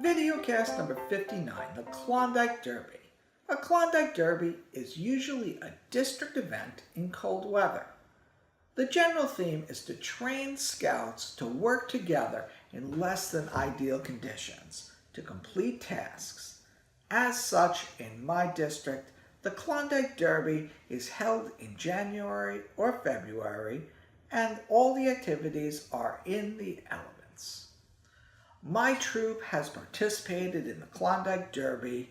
Videocast number 59, the Klondike Derby. A Klondike Derby is usually a district event in cold weather. The general theme is to train scouts to work together in less than ideal conditions to complete tasks. As such, in my district, the Klondike Derby is held in January or February, and all the activities are in the elements. My troop has participated in the Klondike Derby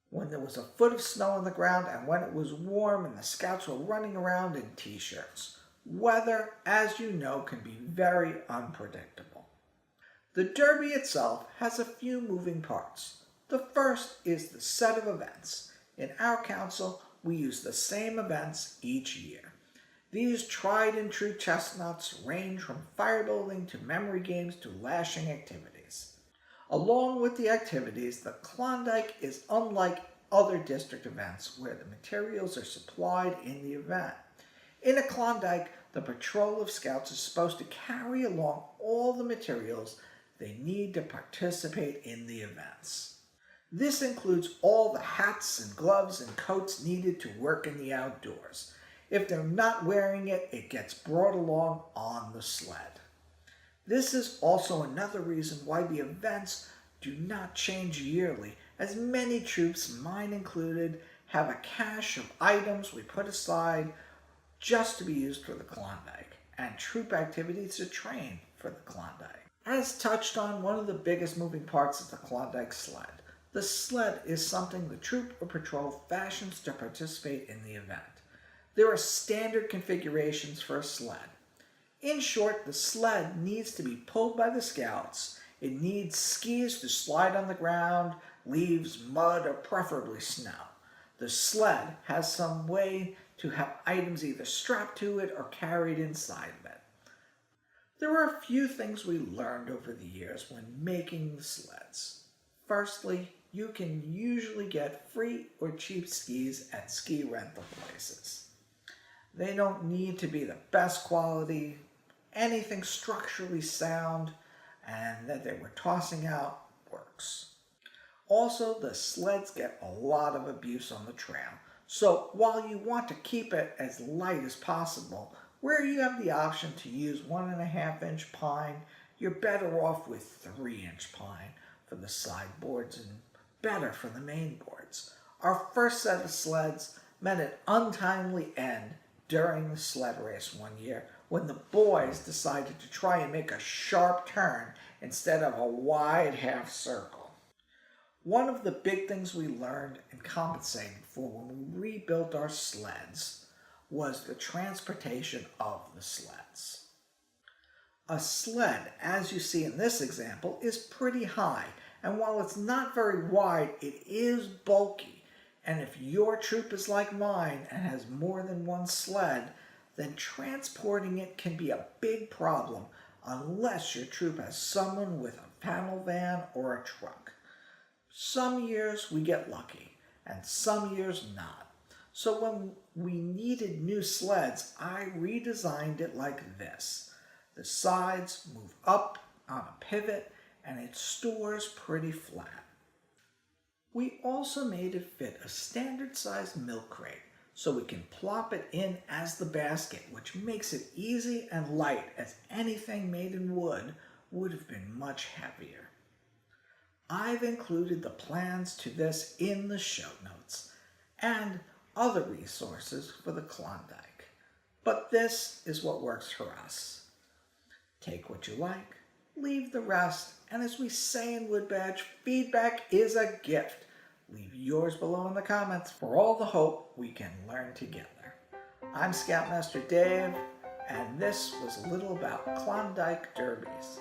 when there was a foot of snow on the ground and when it was warm and the scouts were running around in t-shirts. Weather, as you know, can be very unpredictable. The Derby itself has a few moving parts. The first is the set of events. In our council, we use the same events each year. These tried and true chestnuts range from fire building to memory games to lashing activities. Along with the activities, the Klondike is unlike other district events where the materials are supplied in the event. In a Klondike, the patrol of scouts is supposed to carry along all the materials they need to participate in the events. This includes all the hats and gloves and coats needed to work in the outdoors. If they're not wearing it, it gets brought along on the sled. This is also another reason why the events do not change yearly, as many troops, mine included, have a cache of items we put aside just to be used for the Klondike, and troop activities to train for the Klondike. As touched on, one of the biggest moving parts is the Klondike sled. The sled is something the troop or patrol fashions to participate in the event. There are standard configurations for a sled. In short, the sled needs to be pulled by the scouts. It needs skis to slide on the ground, leaves, mud, or preferably snow. The sled has some way to have items either strapped to it or carried inside of it. There are a few things we learned over the years when making the sleds. Firstly, you can usually get free or cheap skis at ski rental places. They don't need to be the best quality, anything structurally sound, and that they were tossing out works. Also, the sleds get a lot of abuse on the trail. So while you want to keep it as light as possible, where you have the option to use 1.5-inch pine, you're better off with 3-inch pine for the side boards and better for the main boards. Our first set of sleds met an untimely end during the sled race one year when the boys decided to try and make a sharp turn instead of a wide half circle. One of the big things we learned and compensated for when we rebuilt our sleds was the transportation of the sleds. A sled, as you see in this example, is pretty high, and while it's not very wide, it is bulky. And if your troop is like mine and has more than one sled, then transporting it can be a big problem unless your troop has someone with a panel van or a truck. Some years we get lucky, and some years not. So when we needed new sleds, I redesigned it like this. The sides move up on a pivot, and it stores pretty flat. We also made it fit a standard-sized milk crate, so we can plop it in as the basket, which makes it easy and light, as anything made in wood would have been much heavier. I've included the plans to this in the show notes and other resources for the Klondike, but this is what works for us. Take what you like, leave the rest, and as we say in Woodbadge, feedback is a gift. Leave yours below in the comments for all the hope we can learn together. I'm Scoutmaster Dave, and this was a little about Klondike Derbies.